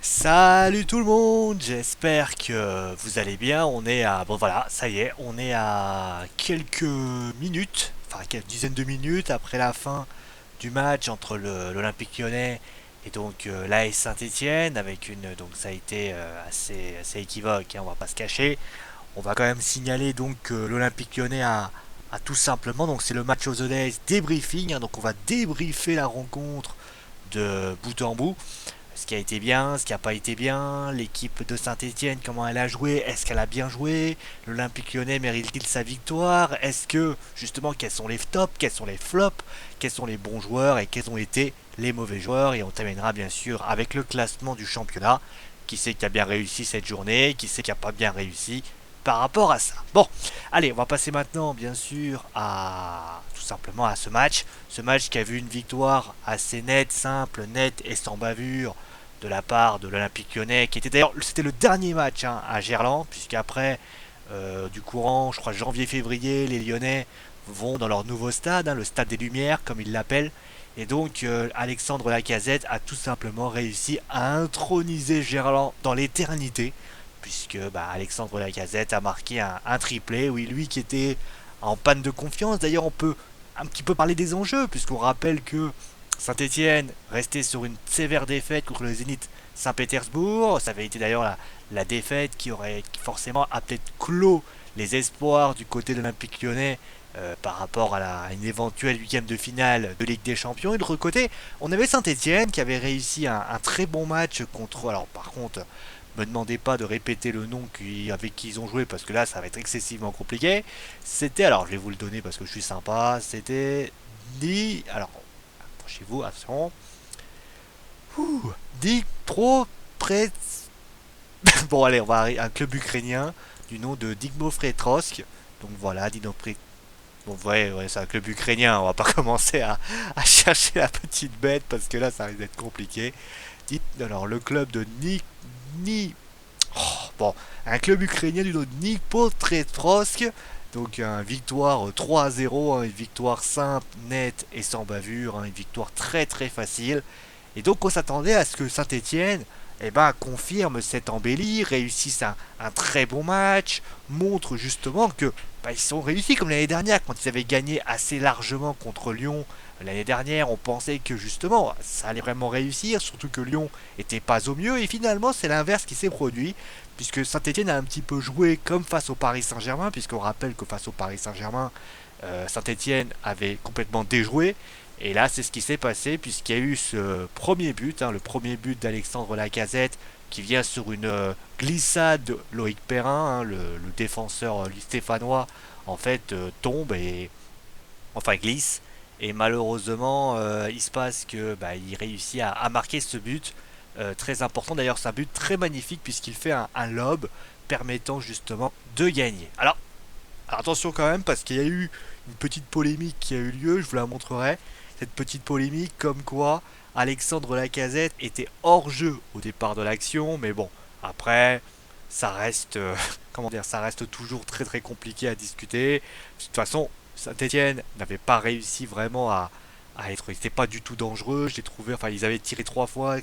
Salut tout le monde, j'espère que vous allez bien. On est à... Bon voilà, ça y est, on est à quelques minutes, enfin quelques dizaines de minutes après la fin du match entre l'Olympique Lyonnais et donc l'AS Saint-Étienne avec une... Donc ça a été assez équivoque, hein, on va pas se cacher. On va quand même signaler donc que l'Olympique Lyonnais a tout simplement... Donc c'est le match aux Days débriefing, hein, donc on va débriefer la rencontre de bout en bout, ce qui a été bien, ce qui n'a pas été bien, l'équipe de Saint-Etienne, comment elle a joué, est-ce qu'elle a bien joué, l'Olympique Lyonnais mérite-t-il sa victoire, est-ce que justement quels sont les tops, quels sont les flops, quels sont les bons joueurs et quels ont été les mauvais joueurs, et on terminera bien sûr avec le classement du championnat, qui c'est qui a bien réussi cette journée, qui c'est qui n'a pas bien réussi par rapport à ça. Bon, allez, on va passer maintenant bien sûr à tout simplement à ce match qui a vu une victoire assez nette, simple, nette et sans bavure de la part de l'Olympique Lyonnais, qui était d'ailleurs c'était le dernier match, hein, à Gerland, puisqu'après du courant, je crois janvier-février, les Lyonnais vont dans leur nouveau stade, hein, le stade des Lumières comme ils l'appellent, et donc Alexandre Lacazette a tout simplement réussi à introniser Gerland dans l'éternité, puisque Alexandre Lacazette a marqué un triplé, oui, lui qui était en panne de confiance. D'ailleurs, on peut un petit peu parler des enjeux, puisqu'on rappelle que Saint-Etienne restait sur une sévère défaite contre le Zénith Saint-Pétersbourg. Ça avait été d'ailleurs la défaite qui forcément a peut-être clos les espoirs du côté de l'Olympique Lyonnais par rapport à une éventuelle huitième de finale de Ligue des Champions. Et de l'autre côté, on avait Saint-Etienne qui avait réussi un très bon match contre... Alors par contre, me demandez pas de répéter le nom avec qui ils ont joué parce que là ça va être excessivement compliqué. C'était, alors je vais vous le donner parce que je suis sympa, c'était alors chez vous, attention. Dit trop près. Bon, allez, on va arriver à un club ukrainien du nom de Digmo Fretrosk. Donc voilà, Digmo Fretrosk. Bon, ouais, c'est un club ukrainien. On va pas commencer à chercher la petite bête parce que là, ça risque d'être compliqué. Dites, alors, le club de Ni. Oh, bon, un club ukrainien du nom de Dnipropetrovsk. Donc, une victoire 3-0, hein, une victoire simple, nette et sans bavure, hein, une victoire très très facile. Et donc on s'attendait à ce que Saint-Etienne confirme cette embellie, réussisse un très bon match, montre justement que ils sont réussis comme l'année dernière quand ils avaient gagné assez largement contre Lyon. L'année dernière, on pensait que justement ça allait vraiment réussir, surtout que Lyon était pas au mieux, et finalement c'est l'inverse qui s'est produit, puisque Saint-Etienne a un petit peu joué comme face au Paris Saint-Germain, puisqu'on rappelle que face au Paris Saint-Germain, Saint-Etienne avait complètement déjoué. Et là, c'est ce qui s'est passé, puisqu'il y a eu ce premier but, hein, le premier but d'Alexandre Lacazette, qui vient sur une glissade de Loïc Perrin, hein, le défenseur stéphanois, en fait, tombe et enfin glisse. Et malheureusement, il se passe que il réussit à marquer ce but très important. D'ailleurs, c'est un but très magnifique puisqu'il fait un lob permettant justement de gagner. Alors attention quand même parce qu'il y a eu une petite polémique qui a eu lieu, je vous la montrerai. Cette petite polémique comme quoi Alexandre Lacazette était hors jeu au départ de l'action, mais bon, après ça reste comment dire, ça reste toujours très très compliqué à discuter. De toute façon, Saint-Etienne n'avait pas réussi vraiment à être, ils n'étaient pas du tout dangereux, je l'ai trouvé, enfin ils avaient tiré trois fois,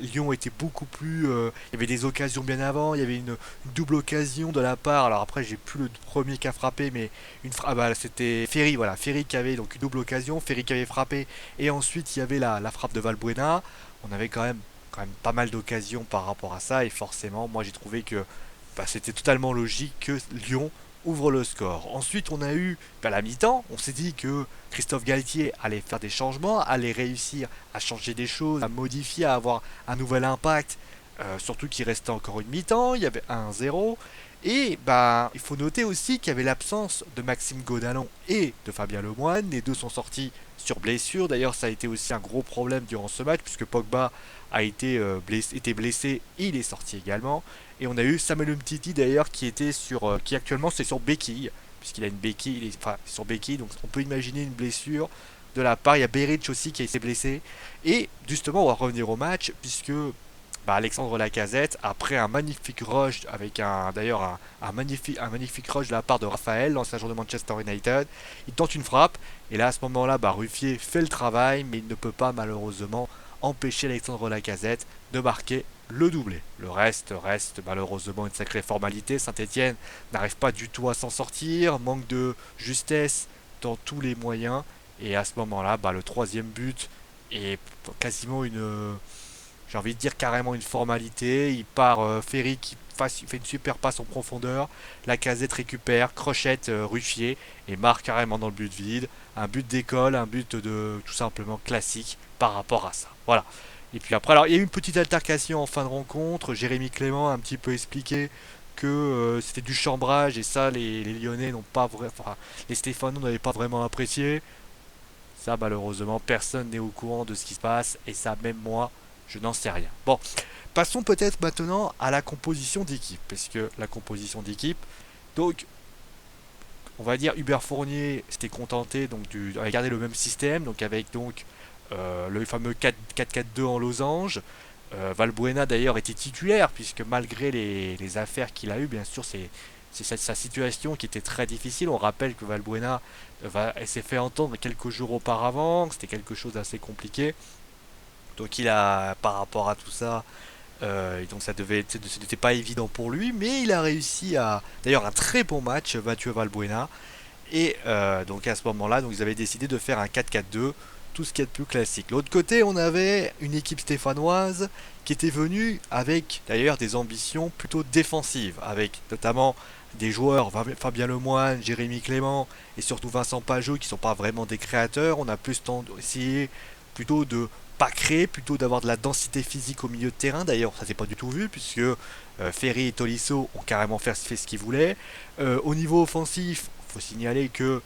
Lyon était beaucoup plus, il y avait des occasions bien avant, il y avait une double occasion de la part, alors après j'ai plus le premier qui a frappé, mais c'était Ferry, voilà, Ferry qui avait donc une double occasion, Ferry qui avait frappé, et ensuite il y avait la frappe de Valbuena, on avait quand même pas mal d'occasions par rapport à ça, et forcément moi j'ai trouvé que c'était totalement logique que Lyon ouvre le score. Ensuite, on a eu la mi-temps. On s'est dit que Christophe Galtier allait faire des changements, allait réussir à changer des choses, à modifier, à avoir un nouvel impact. Surtout qu'il restait encore une mi-temps, il y avait 1-0. Et il faut noter aussi qu'il y avait l'absence de Maxime Godalon et de Fabien Lemoine. Les deux sont sortis sur blessure. D'ailleurs, ça a été aussi un gros problème durant ce match puisque Pogba a été blessé et il est sorti également. Et on a eu Samuel Umtiti d'ailleurs qui actuellement c'est sur béquille, puisqu'il a une béquille, enfin sur béquille, donc on peut imaginer une blessure de la part. Il y a Beric aussi qui a été blessé. Et justement, on va revenir au match, puisque Alexandre Lacazette, après un magnifique rush, avec un magnifique rush de la part de Raphaël, l'ancien joueur de Manchester United, il tente une frappe, et là à ce moment-là, Ruffier fait le travail, mais il ne peut pas malheureusement empêcher Alexandre Lacazette de marquer le doublé. Le reste malheureusement une sacrée formalité. Saint-Etienne n'arrive pas du tout à s'en sortir, manque de justesse dans tous les moyens. Et à ce moment-là, le troisième but est quasiment j'ai envie de dire carrément une formalité. Il part Ferry il fait une super passe en profondeur. Lacazette récupère, crochette Ruffier et marque carrément dans le but vide. Un but d'école, un but de tout simplement classique par rapport à ça. Voilà. Et puis après, alors il y a eu une petite altercation en fin de rencontre. Jérémy Clément a un petit peu expliqué que c'était du chambrage et ça les Lyonnais n'ont pas vraiment, enfin les Stéphanois n'avaient pas vraiment apprécié. Ça malheureusement personne n'est au courant de ce qui se passe et ça même moi je n'en sais rien. Bon, passons peut-être maintenant à la composition d'équipe, parce que la composition d'équipe, donc on va dire Hubert Fournier s'était contenté donc de garder le même système, donc avec donc le fameux 4-4-2 en losange. Valbuena d'ailleurs était titulaire, puisque malgré les affaires qu'il a eues, bien sûr c'est sa situation qui était très difficile. On rappelle que Valbuena s'est fait entendre quelques jours auparavant, c'était quelque chose d'assez compliqué. Donc il a, par rapport à tout ça, donc ce n'était pas évident pour lui, mais il a réussi à, d'ailleurs un très bon match, Mathieu Valbuena. Et donc à ce moment-là, donc ils avaient décidé de faire un 4-4-2, tout ce qu'il y a de plus classique. L'autre côté, on avait une équipe stéphanoise qui était venue avec d'ailleurs des ambitions plutôt défensives, avec notamment des joueurs, Fabien Lemoine, Jérémy Clément et surtout Vincent Pajot qui ne sont pas vraiment des créateurs. On a plus essayé plutôt de pas créer, plutôt d'avoir de la densité physique au milieu de terrain. D'ailleurs, ça s'est pas du tout vu puisque Ferry et Tolisso ont carrément fait ce qu'ils voulaient. Au niveau offensif, il faut signaler que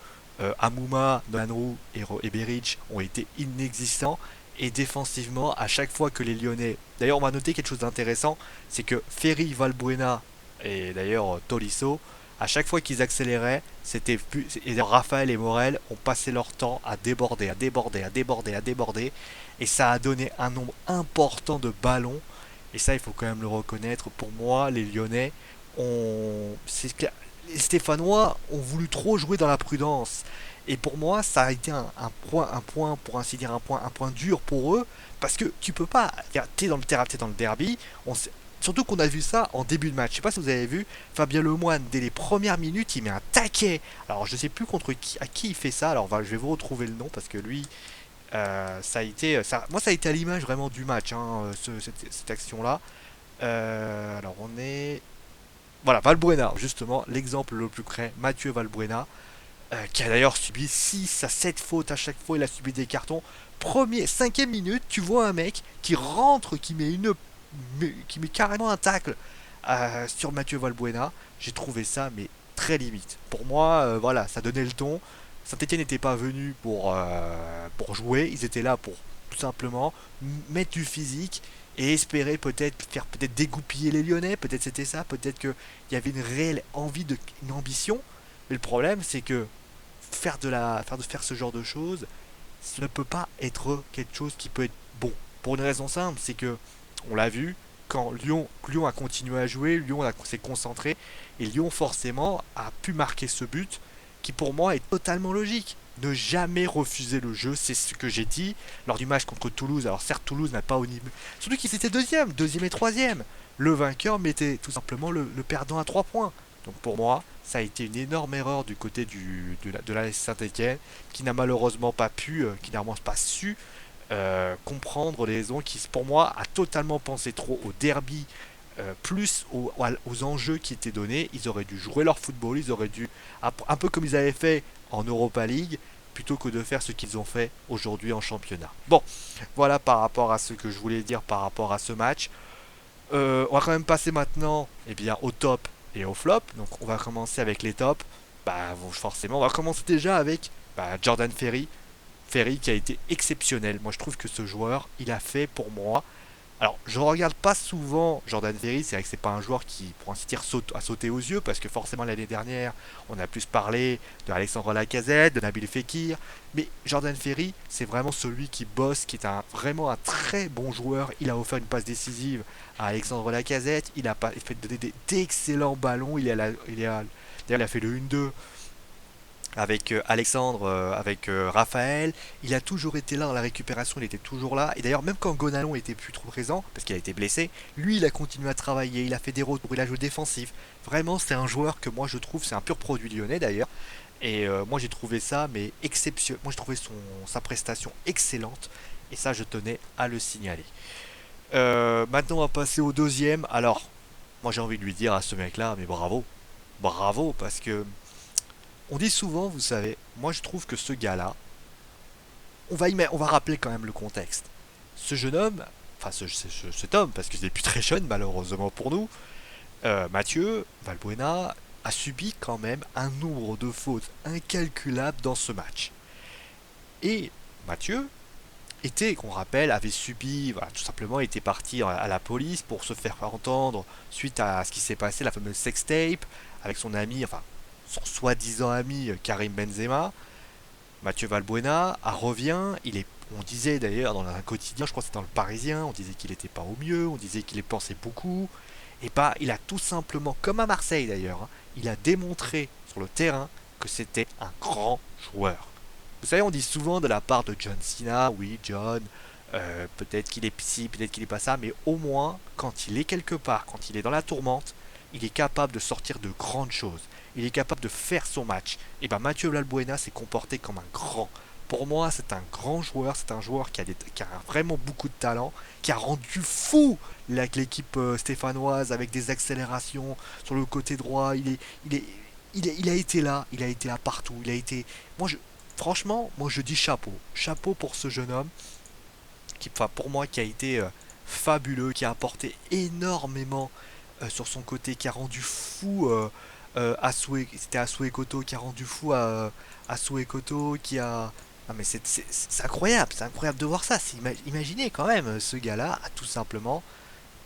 Amouma, Nanrou et Beric ont été inexistants. Et défensivement, à chaque fois que les Lyonnais... D'ailleurs, on va noter quelque chose d'intéressant, c'est que Ferry, Valbuena et d'ailleurs Tolisso, à chaque fois qu'ils accéléraient, c'était plus... Et Raphaël et Morel ont passé leur temps à déborder, à déborder, à déborder, à déborder. Et ça a donné un nombre important de ballons. Et ça, il faut quand même le reconnaître. Pour moi, les Lyonnais ont... Les Stéphanois ont voulu trop jouer dans la prudence. Et pour moi, ça a été un point, pour ainsi dire, un point dur pour eux. Parce que tu peux pas. T'es dans le terrain, t'es dans le derby. Surtout qu'on a vu ça en début de match. Je sais pas si vous avez vu, Fabien Lemoine, dès les premières minutes, il met un taquet. Alors je sais plus contre à qui il fait ça. Alors je vais vous retrouver le nom parce que lui, ça a été, moi ça a été à l'image vraiment du match, hein, cette action-là. Alors on est, voilà, Valbuena, justement, l'exemple le plus près, Mathieu Valbuena, qui a d'ailleurs subi 6 à 7 fautes à chaque fois, il a subi des cartons. Cinquième minute, tu vois un mec qui rentre, qui met carrément un tacle sur Mathieu Valbuena. J'ai trouvé ça, mais très limite. Pour moi, voilà, ça donnait le ton. Saint-Etienne n'était pas venu pour jouer, ils étaient là pour tout simplement mettre du physique et espérer peut-être dégoupiller les Lyonnais, peut-être c'était ça, peut-être qu'il y avait une réelle envie une ambition. Mais le problème c'est que faire ce genre de choses, ça ne peut pas être quelque chose qui peut être bon. Pour une raison simple, c'est que on l'a vu, quand Lyon a continué à jouer, s'est concentré, et Lyon forcément a pu marquer ce but qui pour moi est totalement logique. Ne jamais refuser le jeu, c'est ce que j'ai dit lors du match contre Toulouse. Alors certes Toulouse n'a pas au niveau... Surtout qu'ils étaient deuxième et troisième. Le vainqueur mettait tout simplement le perdant à 3 points. Donc pour moi, ça a été une énorme erreur du côté de la Saint-Etienne, qui n'a malheureusement pas pu, qui n'a vraiment pas su comprendre les raisons, qui pour moi a totalement pensé trop au derby, plus aux enjeux qui étaient donnés. Ils auraient dû jouer leur football, ils auraient dû, un peu comme ils avaient fait en Europa League, plutôt que de faire ce qu'ils ont fait aujourd'hui en championnat. Bon, voilà par rapport à ce que je voulais dire par rapport à ce match. On va quand même passer maintenant au top et au flop. Donc on va commencer avec les tops. Forcément, on va commencer déjà avec Jordan Ferry. Ferry qui a été exceptionnel. Moi je trouve que ce joueur, il a fait pour moi. Alors je regarde pas souvent Jordan Ferry, c'est vrai que c'est pas un joueur qui, pour ainsi dire, a sauté aux yeux, parce que forcément l'année dernière, on a plus parlé de Alexandre Lacazette, de Nabil Fekir, mais Jordan Ferry, c'est vraiment celui qui bosse, qui est vraiment un très bon joueur. Il a offert une passe décisive à Alexandre Lacazette, il a fait donner d'excellents ballons, d'ailleurs il a fait le 1-2 avec Alexandre, avec Raphaël. Il a toujours été là dans la récupération, il était toujours là. Et d'ailleurs, même quand Gonalon était plus trop présent, parce qu'il a été blessé, lui, il a continué à travailler, il a fait des retours, il a joué défensif. Vraiment, c'est un joueur que moi je trouve, c'est un pur produit lyonnais d'ailleurs. Et moi j'ai trouvé ça, mais exceptionnel. Moi j'ai trouvé sa prestation excellente. Et ça, je tenais à le signaler. Maintenant, on va passer au deuxième. Alors, moi j'ai envie de lui dire à ce mec-là, mais bravo. Bravo, parce que on dit souvent, vous savez, moi je trouve que ce gars-là, on va rappeler quand même le contexte. Ce jeune homme, enfin cet homme, parce qu'il est plus très jeune malheureusement pour nous, Mathieu Valbuena a subi quand même un nombre de fautes incalculable dans ce match. Et Mathieu était, qu'on rappelle, avait subi, voilà, tout simplement, était parti à la police pour se faire entendre suite à ce qui s'est passé, la fameuse sextape, avec son ami, enfin, son soi-disant ami Karim Benzema. Mathieu Valbuena revient, on disait d'ailleurs dans un quotidien, je crois que c'était dans le Parisien, on disait qu'il n'était pas au mieux, on disait qu'il pensait beaucoup. Et bah, il a tout simplement, comme à Marseille d'ailleurs, hein, il a démontré sur le terrain que c'était un grand joueur. Vous savez, on dit souvent de la part de John Cena, oui, John, peut-être qu'il est psy, peut-être qu'il est pas ça, mais au moins, quand il est quelque part, quand il est dans la tourmente, il est capable de sortir de grandes choses. Il est capable de faire son match. Et ben Mathieu Valbuena s'est comporté comme un grand. Pour moi, c'est un grand joueur, c'est un joueur qui a vraiment beaucoup de talent, qui a rendu fou l'équipe stéphanoise avec des accélérations sur le côté droit. Il, est, il a été là partout. Il a été, moi, franchement, moi je dis chapeau, chapeau pour ce jeune homme qui, enfin, pour moi, qui a été fabuleux, qui a apporté énormément sur son côté, qui a rendu fou c'était Asue Koto qui a rendu fou Asue Koto, qui a non mais c'est incroyable de voir ça. Imaginez quand même, ce gars-là a tout simplement,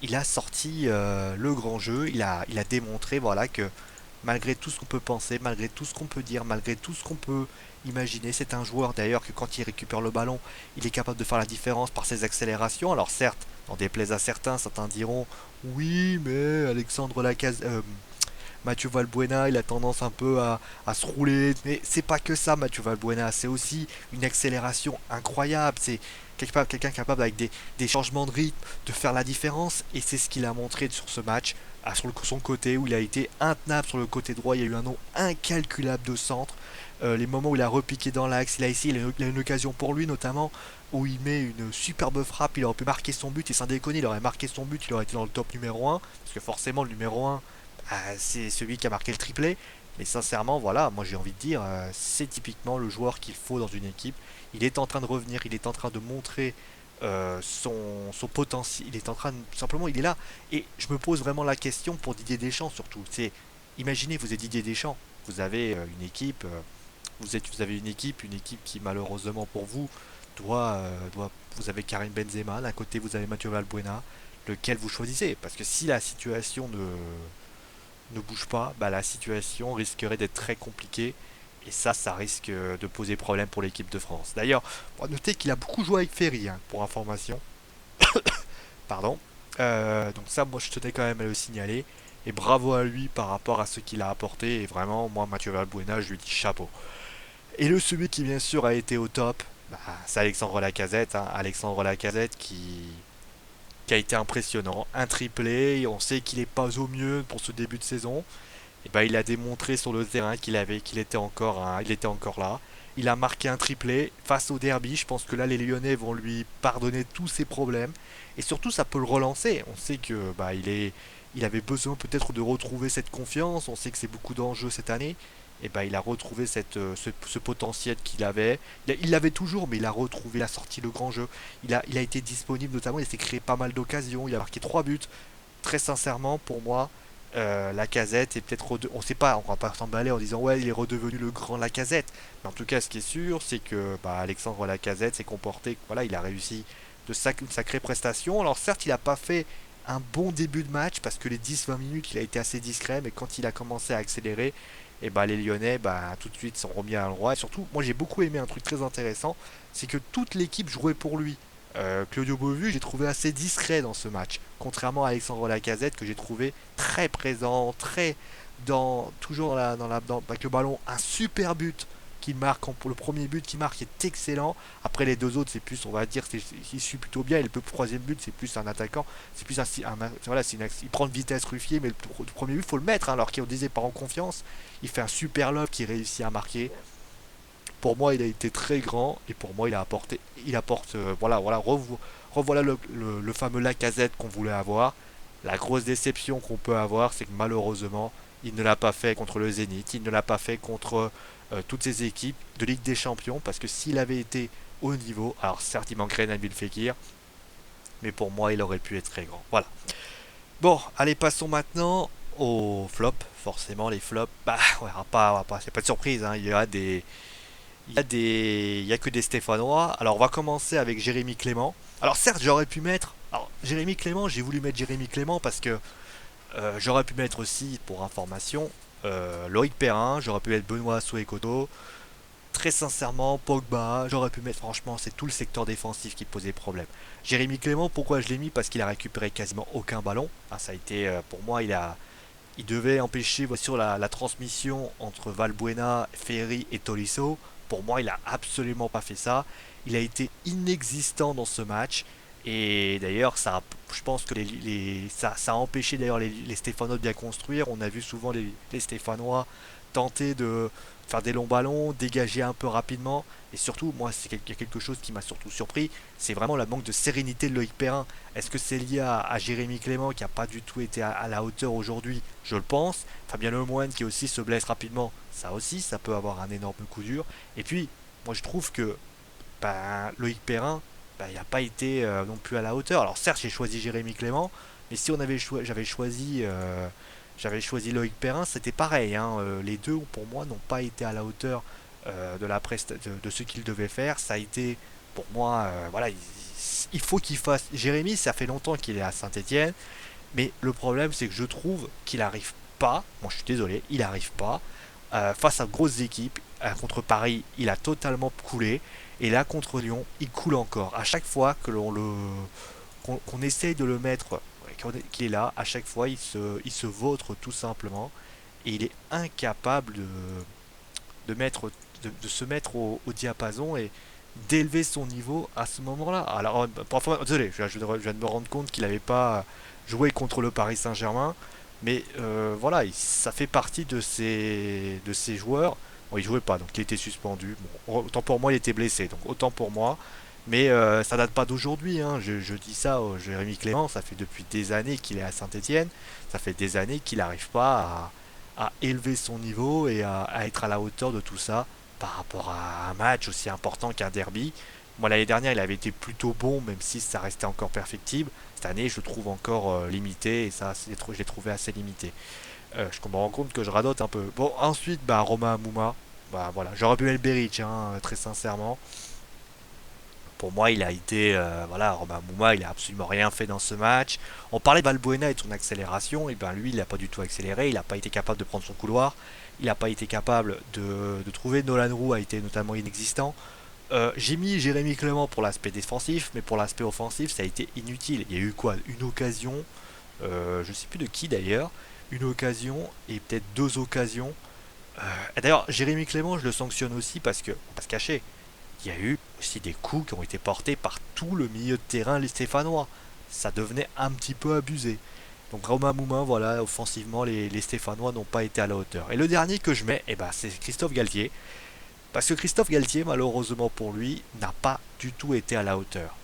il a sorti le grand jeu, il a démontré voilà que malgré tout ce qu'on peut penser, malgré tout ce qu'on peut dire, malgré tout ce qu'on peut imaginer, c'est un joueur d'ailleurs que quand il récupère le ballon, il est capable de faire la différence par ses accélérations. Alors certes, n'en déplaise à certains, certains diront oui mais Alexandre Lacazette, Mathieu Valbuena, il a tendance un peu à se rouler. Mais c'est pas que ça, Mathieu Valbuena. C'est aussi une accélération incroyable. C'est quelqu'un capable, avec des changements de rythme, de faire la différence. Et c'est ce qu'il a montré sur ce match, sur son côté, où il a été intenable sur le côté droit. Il y a eu un nombre incalculable de centres. Les moments où il a repiqué dans l'axe, il a une occasion pour lui, notamment où il met une superbe frappe. Il aurait pu marquer son but. Et sans déconner, il aurait marqué son but. Il aurait été dans le top numéro un. Parce que forcément, le numéro un, c'est celui qui a marqué le triplé. Mais sincèrement, voilà, moi j'ai envie de dire, c'est typiquement le joueur qu'il faut dans une équipe. Il est en train de revenir, il est en train de montrer son potentiel. Il est en train de, simplement, il est là. Et je me pose vraiment la question pour Didier Deschamps surtout. C'est, imaginez, vous êtes Didier Deschamps, vous avez une équipe, vous avez une équipe qui malheureusement pour vous vous avez Karim Benzema, d'un côté vous avez Mathieu Valbuena, lequel vous choisissez. Parce que si la situation ne bouge pas, bah, la situation risquerait d'être très compliquée. Et ça risque de poser problème pour l'équipe de France. D'ailleurs, on va noter qu'il a beaucoup joué avec Ferry, hein, pour information. Pardon. Donc ça, moi, je tenais quand même à le signaler. Et bravo à lui par rapport à ce qu'il a apporté. Et vraiment, moi, Mathieu Valbuena, je lui dis chapeau. Et celui qui, bien sûr, a été au top, bah, c'est Alexandre Lacazette. Hein. Alexandre Lacazette qui a été impressionnant. Un triplé, on sait qu'il n'est pas au mieux pour ce début de saison. Et ben, il a démontré sur le terrain qu'il était encore, hein, il était encore là. Il a marqué un triplé face au derby. Je pense que là, les Lyonnais vont lui pardonner tous ses problèmes. Et surtout, ça peut le relancer. On sait que bah, il avait besoin peut-être de retrouver cette confiance. On sait que c'est beaucoup d'enjeux cette année. Et ben, il a retrouvé ce potentiel qu'il avait. Il l'avait toujours, mais il a retrouvé, il a sorti le grand jeu. Il a été disponible notamment, il s'est créé pas mal d'occasions. Il a marqué 3 buts. Très sincèrement, pour moi, Lacazette est peut-être on sait pas, on va pas s'emballer en disant ouais il est redevenu le grand Lacazette, mais en tout cas ce qui est sûr c'est que bah, Alexandre Lacazette s'est comporté, voilà, il a réussi une sacrée prestation. Alors certes il a pas fait un bon début de match parce que les 10-20 minutes il a été assez discret, mais quand il a commencé à accélérer, et bah les Lyonnais bah tout de suite sont remis à l'endroit. Et surtout moi j'ai beaucoup aimé un truc très intéressant, c'est que toute l'équipe jouait pour lui. Claudio Beauvu, j'ai trouvé assez discret dans ce match, contrairement à Alexandre Lacazette que j'ai trouvé très présent, très toujours avec le ballon, un super but qu'il marque, le premier but qu'il marque est excellent. Après les deux autres, c'est plus, on va dire, il suit plutôt bien. Et le troisième but, c'est plus un attaquant. C'est plus voilà, il prend une vitesse Ruffier, mais le premier but, faut le mettre, hein, alors qu'il disait pas en confiance. Il fait un super lob qui réussit à marquer. Pour moi, il a été très grand et pour moi, il apporte, voilà, revoilà le fameux Lacazette qu'on voulait avoir. La grosse déception qu'on peut avoir, c'est que malheureusement, il ne l'a pas fait contre le Zénith, il ne l'a pas fait contre toutes ces équipes de Ligue des Champions, parce que s'il avait été au niveau, alors certes, il manquerait Nabil Fekir, mais pour moi, il aurait pu être très grand. Voilà. Bon, allez, passons maintenant aux flops. Forcément, les flops, bah, c'est pas de surprise, hein, il y a que des Stéphanois. Alors on va commencer avec Jérémy Clément. Alors certes, j'aurais pu mettre. Alors Jérémy Clément, j'ai voulu mettre Jérémy Clément parce que j'aurais pu mettre aussi, pour information, Loïc Perrin, j'aurais pu mettre Benoît Souekoto. Très sincèrement, Pogba, j'aurais pu mettre, franchement, c'est tout le secteur défensif qui posait problème. Jérémy Clément, pourquoi je l'ai mis? Parce qu'il a récupéré quasiment aucun ballon. Ah, ça a été, pour moi, il devait empêcher sur la transmission entre Valbuena, Ferry et Tolisso. Pour moi, il a absolument pas fait ça. Il a été inexistant dans ce match. Et d'ailleurs, je pense que ça a empêché d'ailleurs les Stéphanois de bien construire. On a vu souvent les Stéphanois tenter de faire des longs ballons, dégager un peu rapidement. Et surtout, moi, il y a quelque chose qui m'a surtout surpris, c'est vraiment le manque de sérénité de Loïc Perrin. Est-ce que c'est lié à Jérémy Clément qui n'a pas du tout été à la hauteur aujourd'hui? Je le pense. Fabien Lemoine qui aussi se blesse rapidement, ça aussi, ça peut avoir un énorme coup dur. Et puis, moi je trouve que Loïc Perrin, il n'a pas été non plus à la hauteur. Alors certes, j'ai choisi Jérémy Clément, mais si j'avais choisi Loïc Perrin, c'était pareil, hein. Les deux, pour moi, n'ont pas été à la hauteur de ce qu'ils devaient faire. Ça a été, pour moi, voilà, il faut qu'il fasse. Jérémy, ça fait longtemps qu'il est à Saint-Etienne, mais le problème, c'est que je trouve qu'il n'arrive pas. Moi, je suis désolé, il n'arrive pas. Face à de grosses équipes, contre Paris, il a totalement coulé. Et là, contre Lyon, il coule encore. À chaque fois que qu'on essaye de le mettre, qu'il est là, à chaque fois, il se vautre tout simplement. Et il est incapable de se mettre au diapason et d'élever son niveau à ce moment-là. Alors, parfois, désolé, je viens de me rendre compte qu'il n'avait pas joué contre le Paris Saint-Germain. Mais voilà, ça fait partie de ces joueurs. Bon, il jouait pas, donc il était suspendu. Bon, autant pour moi, il était blessé, donc autant pour moi. Mais ça date pas d'aujourd'hui, hein. Je dis ça au Jérémy Clément, ça fait depuis des années qu'il est à Saint-Etienne. Ça fait des années qu'il n'arrive pas à élever son niveau et à être à la hauteur de tout ça par rapport à un match aussi important qu'un derby. Moi, l'année dernière, il avait été plutôt bon, même si ça restait encore perfectible. Cette année, je le trouve encore limité, et ça, je l'ai trouvé assez limité. Je me rends compte que je radote un peu. Bon, ensuite, Romain Amouma. Bah voilà, j'aurais pu mettre Beric, hein, très sincèrement. Pour moi, il a été, voilà, Romain Amouma, il a absolument rien fait dans ce match. On parlait de Valbuena et de son accélération, et ben lui, il n'a pas du tout accéléré, il n'a pas été capable de prendre son couloir, il n'a pas été capable de trouver. Nolan Roux a été notamment inexistant. J'ai mis Jérémy Clément pour l'aspect défensif, mais pour l'aspect offensif, ça a été inutile. Il y a eu quoi? Une occasion, je ne sais plus de qui d'ailleurs, une occasion et peut-être deux occasions. Et d'ailleurs, Jérémy Clément, je le sanctionne aussi parce que, on va pas se cacher, il y a eu aussi des coups qui ont été portés par tout le milieu de terrain, les Stéphanois. Ça devenait un petit peu abusé. Donc Romain Moumin, voilà, offensivement, les Stéphanois n'ont pas été à la hauteur. Et le dernier que je mets, c'est Christophe Galtier. Parce que Christophe Galtier, malheureusement pour lui, n'a pas du tout été à la hauteur.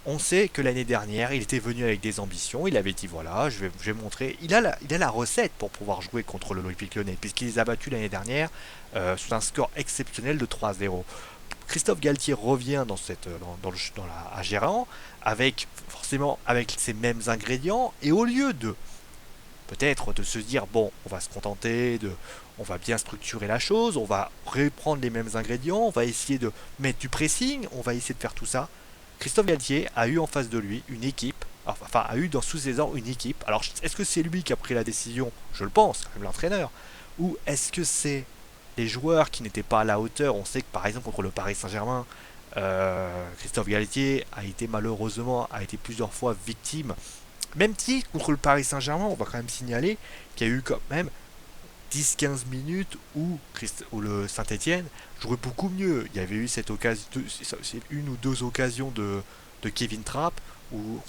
On sait que l'année dernière, il était venu avec des ambitions. Il avait dit voilà, je vais montrer. Il a la recette pour pouvoir jouer contre le l'Olympique Lyonnais, puisqu'il les a battus l'année dernière sous un score exceptionnel de 3-0. Christophe Galtier revient à Gérant avec forcément avec ces mêmes ingrédients, et au lieu de peut-être de se dire bon, on va se contenter on va bien structurer la chose, on va reprendre les mêmes ingrédients, on va essayer de mettre du pressing, on va essayer de faire tout ça. Christophe Galtier a eu en face de lui une équipe, enfin a eu sous ses ordres une équipe. Alors est-ce que c'est lui qui a pris la décision? Je le pense, comme l'entraîneur. Ou est-ce que c'est les joueurs qui n'étaient pas à la hauteur? On sait que par exemple contre le Paris Saint-Germain, Christophe Galtier a été plusieurs fois victime. Même si contre le Paris Saint-Germain, on va quand même signaler qu'il y a eu quand même 10-15 minutes où le Saint-Etienne jouait beaucoup mieux. Il y avait eu cette occasion, une ou deux occasions de Kevin Trapp où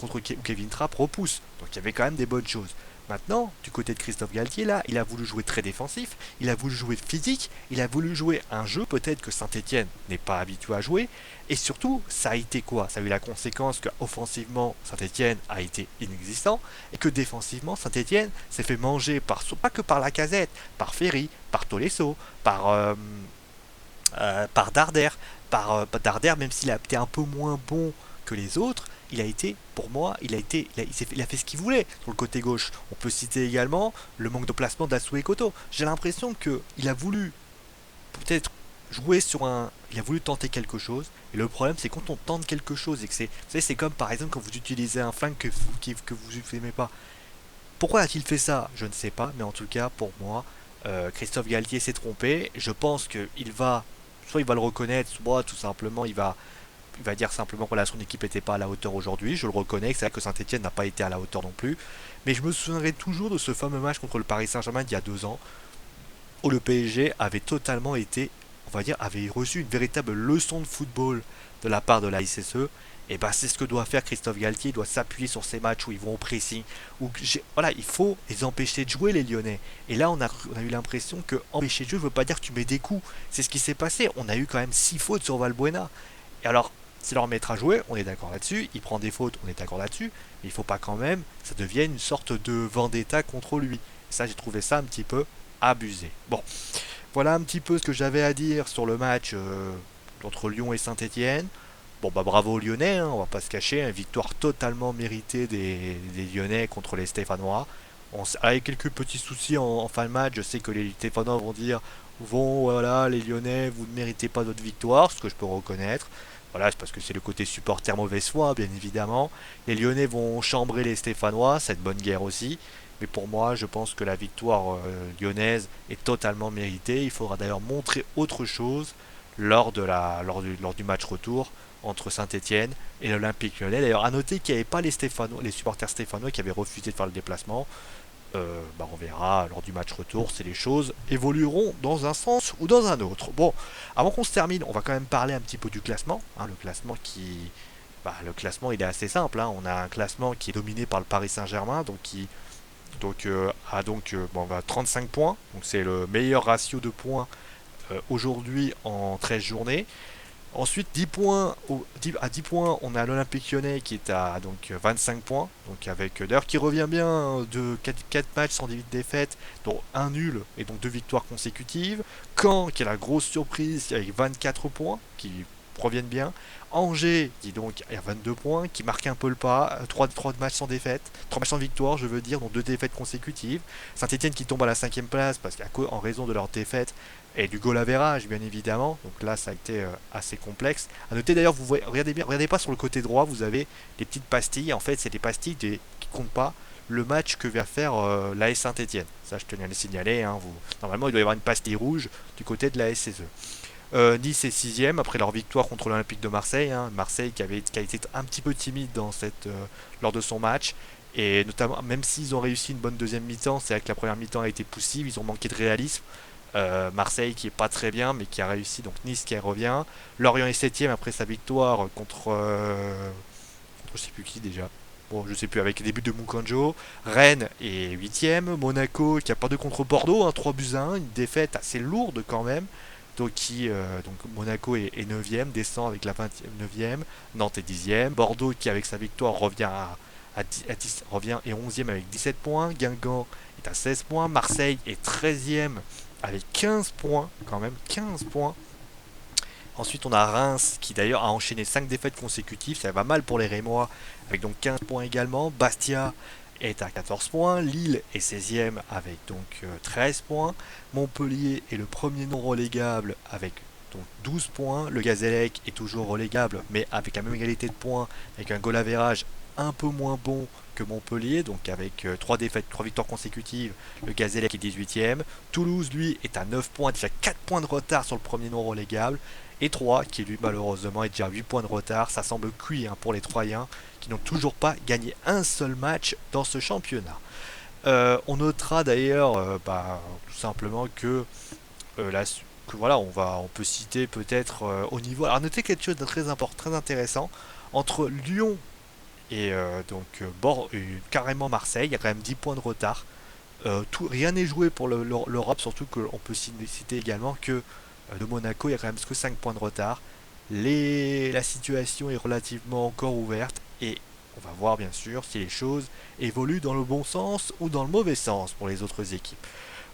Kevin Trapp repousse. Donc il y avait quand même des bonnes choses. Maintenant, du côté de Christophe Galtier, là, il a voulu jouer très défensif, il a voulu jouer physique, il a voulu jouer un jeu peut-être que Saint-Etienne n'est pas habitué à jouer, et surtout, ça a été quoi? Ça a eu la conséquence qu'offensivement, Saint-Etienne a été inexistant, et que défensivement, Saint-Etienne s'est fait manger pas que par Lacazette, par Ferry, par Tolisso, par Darder, Darder, même s'il a été un peu moins bon que les autres, il a été, pour moi, il a fait ce qu'il voulait sur le côté gauche. On peut citer également le manque de placement d'Asue Koto. J'ai l'impression qu'il a voulu peut-être jouer sur un. Il a voulu tenter quelque chose. Et le problème, c'est quand on tente quelque chose et que c'est. Vous savez, c'est comme par exemple quand vous utilisez un flingue que vous n'aimez pas. Pourquoi a-t-il fait ça? Je ne sais pas, mais en tout cas, pour moi, Christophe Galtier s'est trompé. Je pense qu'il va. Soit il va le reconnaître, soit tout simplement il va dire simplement que son équipe n'était pas à la hauteur aujourd'hui. Je le reconnais, c'est vrai que Saint-Etienne n'a pas été à la hauteur non plus. Mais je me souviendrai toujours de ce fameux match contre le Paris Saint-Germain d'il y a 2 ans, où le PSG avait totalement été, on va dire, avait reçu une véritable leçon de football de la part de la SSE. Et bah c'est ce que doit faire Christophe Galtier, il doit s'appuyer sur ces matchs où ils vont au pressing, voilà, il faut les empêcher de jouer les Lyonnais. Et là on a eu l'impression que empêcher de jouer ne veut pas dire que tu mets des coups. C'est ce qui s'est passé, on a eu quand même 6 fautes sur Valbuena. Et alors, c'est leur maître à jouer, on est d'accord là-dessus, il prend des fautes, on est d'accord là-dessus, mais il faut pas quand même que ça devienne une sorte de vendetta contre lui. Et ça, j'ai trouvé ça un petit peu abusé. Bon, voilà un petit peu ce que j'avais à dire sur le match entre Lyon et Saint-Etienne. Bon, bah bravo aux Lyonnais, hein, on va pas se cacher, une victoire totalement méritée des Lyonnais contre les Stéphanois. Avec quelques petits soucis en fin de match, je sais que les Stéphanois vont dire voilà, les Lyonnais, vous ne méritez pas notre victoire, ce que je peux reconnaître. Voilà, c'est parce que c'est le côté supporter mauvaise foi, bien évidemment. Les Lyonnais vont chambrer les Stéphanois, cette bonne guerre aussi. Mais pour moi, je pense que la victoire lyonnaise est totalement méritée. Il faudra d'ailleurs montrer autre chose lors du match retour entre Saint-Etienne et l'Olympique Lyonnais. D'ailleurs, à noter qu'il n'y avait pas les supporters stéphanois qui avaient refusé de faire le déplacement. On verra lors du match retour si les choses évolueront dans un sens ou dans un autre. Bon, avant qu'on se termine, on va quand même parler un petit peu du classement. Hein, le classement, il est assez simple. Hein. On a un classement qui est dominé par le Paris Saint-Germain, on va à 35 points. Donc c'est le meilleur ratio de points aujourd'hui en 13 journées. Ensuite, 10 points, à 10 points, on a l'Olympique Lyonnais qui est à 25 points. Donc avec d'ailleurs qui revient bien de 4 matchs sans défaites, dont un nul et donc 2 victoires consécutives. Caen qui est la grosse surprise avec 24 points, qui reviennent bien. Angers qui donc a 22 points, qui marque un peu le pas. 3 matchs sans défaite, 3 matchs sans victoire, je veux dire, dont 2 défaites consécutives. Saint-Etienne qui tombe à la 5ème place parce qu'en raison de leur défaite et du goal average bien évidemment. Donc là ça a été assez complexe. À noter d'ailleurs, vous voyez, regardez pas sur le côté droit, vous avez des petites pastilles. En fait, c'est des pastilles qui comptent pas le match que va faire l'AS Saint-Etienne. Ça, je tenais à le signaler. Hein, normalement, il doit y avoir une pastille rouge du côté de la SSE. Nice est 6ème après leur victoire contre l'Olympique de Marseille. Hein. Marseille qui a été un petit peu timide lors de son match. Et notamment, même s'ils ont réussi une bonne deuxième mi-temps, c'est vrai que la première mi-temps a été poussive, ils ont manqué de réalisme. Marseille qui est pas très bien mais qui a réussi, donc Nice qui revient. Lorient est 7ème après sa victoire contre je sais plus qui déjà. Bon, je sais plus, avec les buts de Mukanjo. Rennes est 8ème. Monaco qui a perdu contre Bordeaux, 3-1, une défaite assez lourde quand même. Donc Monaco est 9ème, descend avec la 29ème. Nantes est 10ème. Bordeaux qui avec sa victoire revient et 11ème avec 17 points. Guingamp est à 16 points. Marseille est 13ème avec 15 points, quand même 15 points. Ensuite, on a Reims qui d'ailleurs a enchaîné 5 défaites consécutives, ça va mal pour les Rémois, avec donc 15 points également. Bastia est à 14 points, Lille est 16ème avec donc 13 points. Montpellier est le premier non relégable avec donc 12 points. Le Gazélec est toujours relégable, mais avec la même égalité de points, avec un goal average un peu moins bon que Montpellier, donc avec 3 défaites, 3 victoires consécutives. Le Gazélec est 18ème. Toulouse, lui, est à 9 points, déjà 4 points de retard sur le premier non relégable. Et 3, qui lui, malheureusement, est déjà à 8 points de retard. Ça semble cuit pour les Troyens, qui n'ont toujours pas gagné un seul match dans ce championnat. On notera d'ailleurs tout simplement que voilà, on peut citer peut-être au niveau. Alors notez quelque chose de très important, très intéressant entre Lyon et carrément Marseille. Il y a quand même 10 points de retard. Rien n'est joué pour l'Europe, surtout qu'on peut citer également que de Monaco, il y a quand même que 5 points de retard. La situation est relativement encore ouverte et on va voir bien sûr si les choses évoluent dans le bon sens ou dans le mauvais sens pour les autres équipes.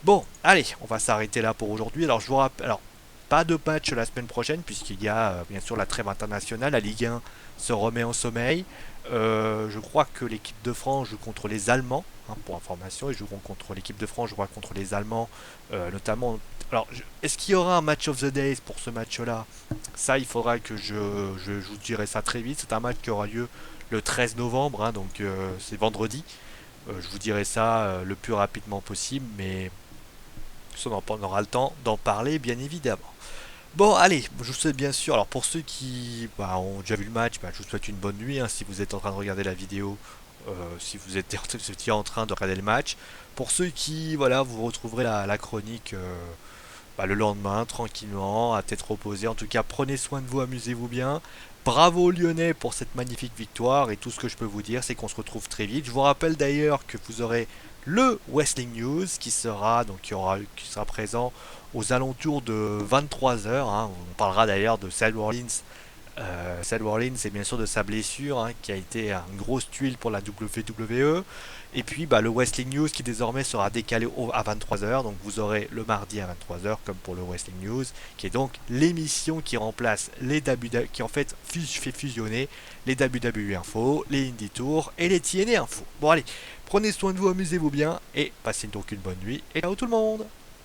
Bon, allez, on va s'arrêter là pour aujourd'hui. Alors je vous rappelle, alors pas de match la semaine prochaine puisqu'il y a bien sûr la trêve internationale, la Ligue 1 se remet en sommeil. Je crois que l'équipe de France joue contre les Allemands, hein, pour information, ils joueront contre l'équipe de France, je crois contre les Allemands, notamment. Alors, est-ce qu'il y aura un match of the days pour ce match-là? Ça, il faudra que je vous dirai ça très vite. C'est un match qui aura lieu le 13 novembre, hein, donc c'est vendredi. Je vous dirai ça le plus rapidement possible, mais on aura le temps d'en parler, bien évidemment. Bon, allez, je vous souhaite bien sûr. Alors, pour ceux qui ont déjà vu le match, je vous souhaite une bonne nuit, hein, si vous êtes en train de regarder la vidéo, si vous étiez en train de regarder le match. Pour ceux qui, voilà, vous retrouverez la chronique le lendemain, tranquillement, à tête reposée. En tout cas, prenez soin de vous, amusez-vous bien. Bravo aux Lyonnais pour cette magnifique victoire. Et tout ce que je peux vous dire, c'est qu'on se retrouve très vite. Je vous rappelle d'ailleurs que vous aurez le Wrestling News qui sera présent aux alentours de 23 h. Hein. On parlera d'ailleurs de Seth Rollins et bien sûr de sa blessure, hein, qui a été une grosse tuile pour la WWE. Et puis le Wrestling News qui désormais sera décalé à 23 h. Donc vous aurez le mardi à 23 h comme pour le Wrestling News, qui est donc l'émission qui remplace qui en fait fait fusionner les WWE Info, les Indie Tours et les TNA Info. Bon allez, prenez soin de vous, amusez-vous bien et passez donc une bonne nuit et ciao tout le monde.